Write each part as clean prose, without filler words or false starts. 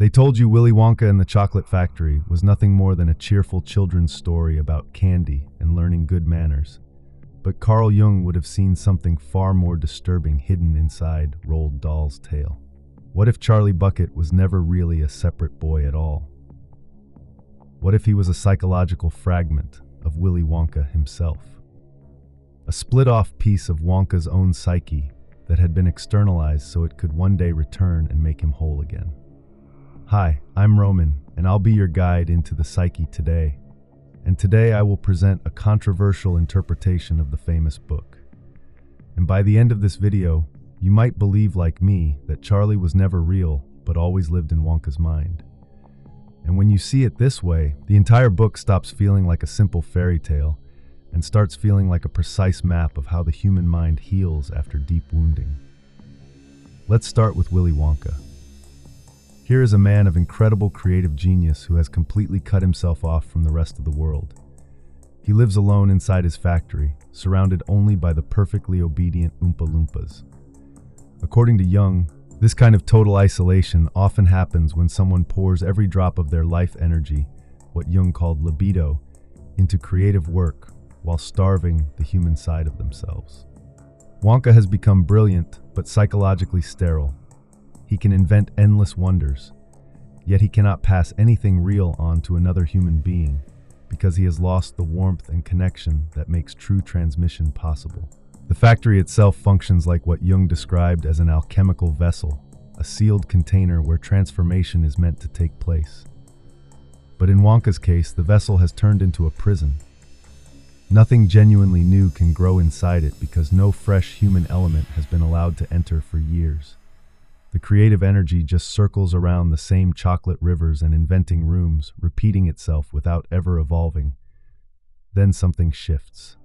They told you Willy Wonka and the Chocolate Factory was nothing more than a cheerful children's story about candy and learning good manners. But Carl Jung would have seen something far more disturbing hidden inside Roald Dahl's tale. What if Charlie Bucket was never really a separate boy at all? What if he was a psychological fragment of Willy Wonka himself? A split-off piece of Wonka's own psyche that had been externalized so it could one day return and make him whole again. Hi, I'm Roman, and I'll be your guide into the psyche today. And today I will present a controversial interpretation of the famous book. And by the end of this video, you might believe like me that Charlie was never real, but always lived in Wonka's mind. And when you see it this way, the entire book stops feeling like a simple fairy tale and starts feeling like a precise map of how the human mind heals after deep wounding. Let's start with Willy Wonka. Here is a man of incredible creative genius who has completely cut himself off from the rest of the world. He lives alone inside his factory, surrounded only by the perfectly obedient Oompa Loompas. According to Jung, this kind of total isolation often happens when someone pours every drop of their life energy, what Jung called libido, into creative work while starving the human side of themselves. Wonka has become brilliant but psychologically sterile. He can invent endless wonders, yet he cannot pass anything real on to another human being because he has lost the warmth and connection that makes true transmission possible. The factory itself functions like what Jung described as an alchemical vessel, a sealed container where transformation is meant to take place. But in Wonka's case, the vessel has turned into a prison. Nothing genuinely new can grow inside it because no fresh human element has been allowed to enter for years. The creative energy just circles around the same chocolate rivers and inventing rooms, repeating itself without ever evolving. Then something shifts.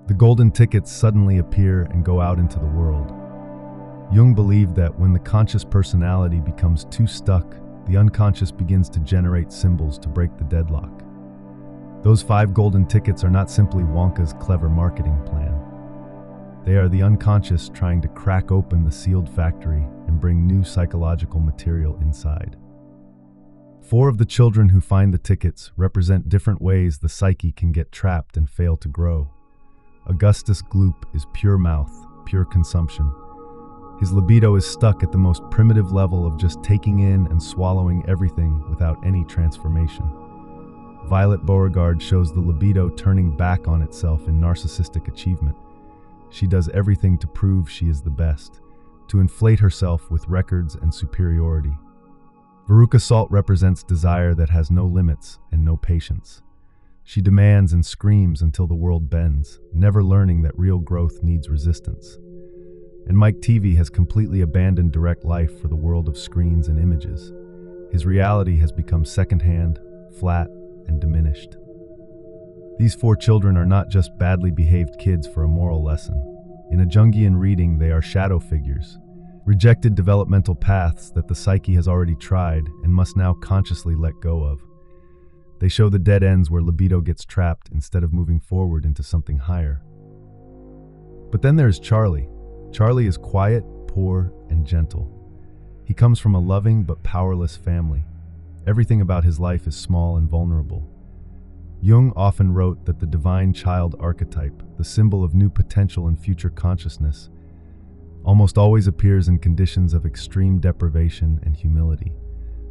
The golden tickets suddenly appear and go out into the world. Jung believed that when the conscious personality becomes too stuck, the unconscious begins to generate symbols to break the deadlock. Those 5 golden tickets are not simply Wonka's clever marketing plan. They are the unconscious trying to crack open the sealed factory and bring new psychological material inside. 4 of the children who find the tickets represent different ways the psyche can get trapped and fail to grow. Augustus Gloop is pure mouth, pure consumption. His libido is stuck at the most primitive level of just taking in and swallowing everything without any transformation. Violet Beauregard shows the libido turning back on itself in narcissistic achievement. She does everything to prove she is the best, to inflate herself with records and superiority. Veruca Salt represents desire that has no limits and no patience. She demands and screams until the world bends, never learning that real growth needs resistance. And Mike Teavee has completely abandoned direct life for the world of screens and images. His reality has become secondhand, flat, and diminished. These 4 children are not just badly behaved kids for a moral lesson. In a Jungian reading, they are shadow figures, rejected developmental paths that the psyche has already tried and must now consciously let go of. They show the dead ends where libido gets trapped instead of moving forward into something higher. But then there's Charlie. Charlie is quiet, poor, and gentle. He comes from a loving but powerless family. Everything about his life is small and vulnerable. Jung often wrote that the divine child archetype, the symbol of new potential and future consciousness, almost always appears in conditions of extreme deprivation and humility.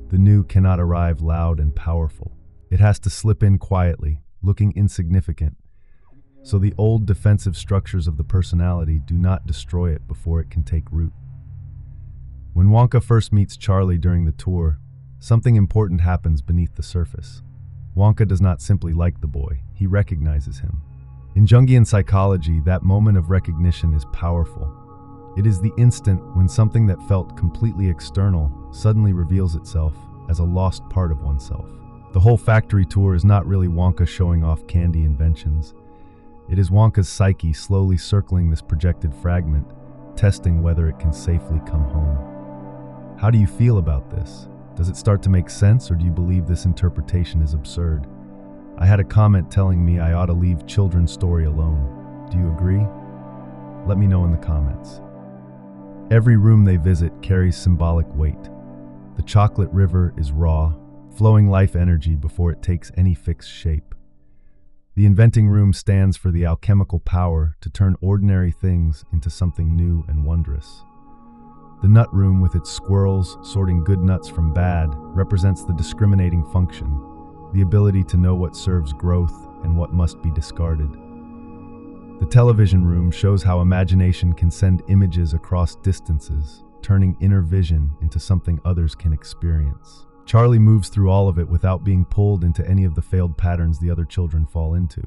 The new cannot arrive loud and powerful. It has to slip in quietly, looking insignificant, so the old defensive structures of the personality do not destroy it before it can take root. When Wonka first meets Charlie during the tour, something important happens beneath the surface. Wonka does not simply like the boy, he recognizes him. In Jungian psychology, that moment of recognition is powerful. It is the instant when something that felt completely external suddenly reveals itself as a lost part of oneself. The whole factory tour is not really Wonka showing off candy inventions. It is Wonka's psyche slowly circling this projected fragment, testing whether it can safely come home. How do you feel about this? Does it start to make sense, or do you believe this interpretation is absurd? I had a comment telling me I ought to leave children's story alone. Do you agree? Let me know in the comments. Every room they visit carries symbolic weight. The chocolate river is raw, flowing life energy before it takes any fixed shape. The inventing room stands for the alchemical power to turn ordinary things into something new and wondrous. The nut room, with its squirrels sorting good nuts from bad, represents the discriminating function, the ability to know what serves growth and what must be discarded. The television room shows how imagination can send images across distances, turning inner vision into something others can experience. Charlie moves through all of it without being pulled into any of the failed patterns the other children fall into.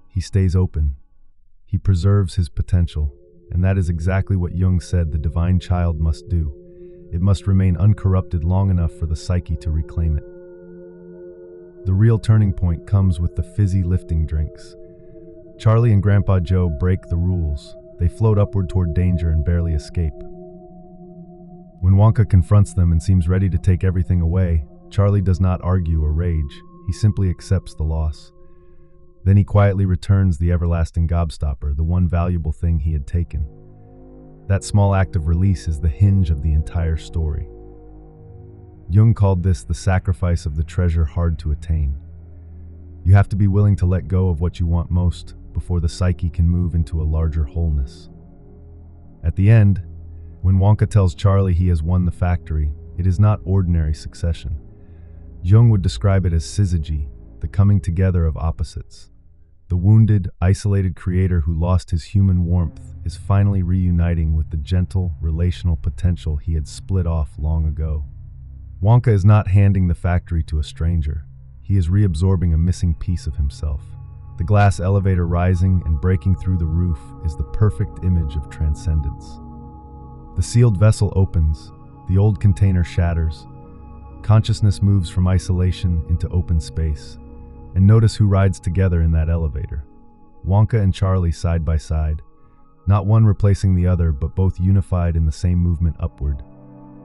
He stays open. He preserves his potential, and that is exactly what Jung said the divine child must do. It must remain uncorrupted long enough for the psyche to reclaim it. The real turning point comes with the fizzy lifting drinks. Charlie and Grandpa Joe break the rules. They float upward toward danger and barely escape. When Wonka confronts them and seems ready to take everything away, Charlie does not argue or rage. He simply accepts the loss. Then he quietly returns the everlasting Gobstopper, the one valuable thing he had taken. That small act of release is the hinge of the entire story. Jung called this the sacrifice of the treasure hard to attain. You have to be willing to let go of what you want most before the psyche can move into a larger wholeness. At the end, when Wonka tells Charlie he has won the factory, it is not ordinary succession. Jung would describe it as Syzygy, the coming together of opposites. The wounded, isolated creator who lost his human warmth is finally reuniting with the gentle, relational potential he had split off long ago. Wonka is not handing the factory to a stranger. He is reabsorbing a missing piece of himself. The glass elevator rising and breaking through the roof is the perfect image of transcendence. The sealed vessel opens, the old container shatters. Consciousness moves from isolation into open space. And notice who rides together in that elevator. Wonka and Charlie side by side, not one replacing the other, but both unified in the same movement upward.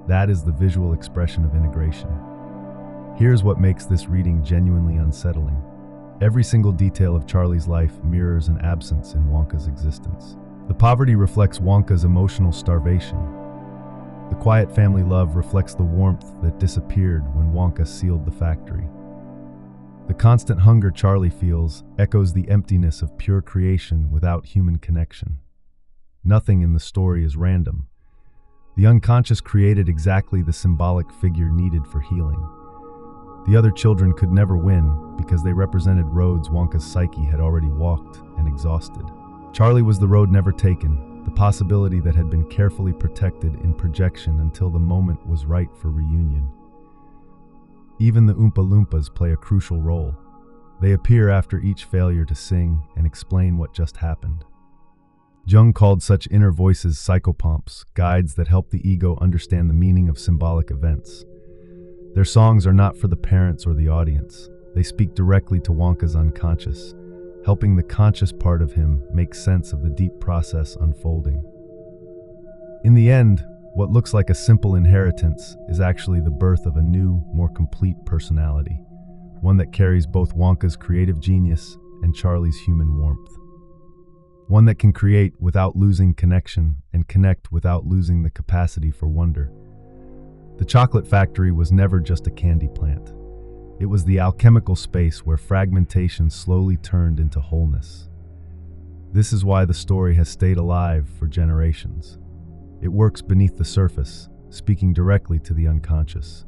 That is the visual expression of integration. Here's what makes this reading genuinely unsettling. Every single detail of Charlie's life mirrors an absence in Wonka's existence. The poverty reflects Wonka's emotional starvation. The quiet family love reflects the warmth that disappeared when Wonka sealed the factory. The constant hunger Charlie feels echoes the emptiness of pure creation without human connection. Nothing in the story is random. The unconscious created exactly the symbolic figure needed for healing. The other children could never win because they represented roads Wonka's psyche had already walked and exhausted. Charlie was the road never taken, the possibility that had been carefully protected in projection until the moment was right for reunion. Even the Oompa Loompas play a crucial role. They appear after each failure to sing and explain what just happened. Jung called such inner voices Psychopomps, guides that help the ego understand the meaning of symbolic events. Their songs are not for the parents or the audience. They speak directly to Wonka's unconscious, helping the conscious part of him make sense of the deep process unfolding. In the end, what looks like a simple inheritance is actually the birth of a new, more complete personality, one that carries both Wonka's creative genius and Charlie's human warmth. One that can create without losing connection and connect without losing the capacity for wonder. The chocolate factory was never just a candy plant. It was the alchemical space where fragmentation slowly turned into wholeness. This is why the story has stayed alive for generations. It works beneath the surface, speaking directly to the unconscious.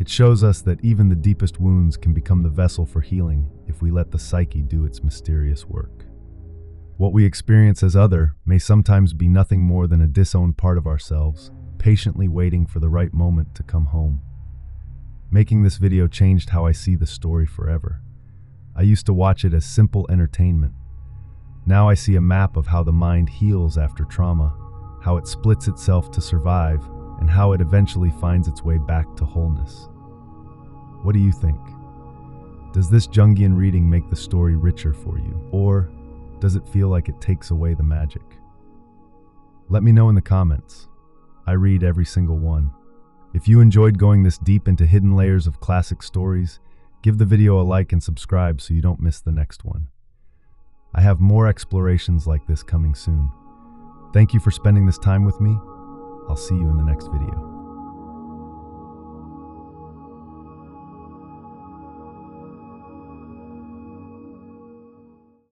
It shows us that even the deepest wounds can become the vessel for healing if we let the psyche do its mysterious work. What we experience as other may sometimes be nothing more than a disowned part of ourselves, patiently waiting for the right moment to come home. Making this video changed how I see the story forever. I used to watch it as simple entertainment. Now I see a map of how the mind heals after trauma, how it splits itself to survive, and how it eventually finds its way back to wholeness. What do you think? Does this Jungian reading make the story richer for you, or does it feel like it takes away the magic? Let me know in the comments. I read every single one. If you enjoyed going this deep into hidden layers of classic stories, give the video a like and subscribe so you don't miss the next one. I have more explorations like this coming soon. Thank you for spending this time with me. I'll see you in the next video.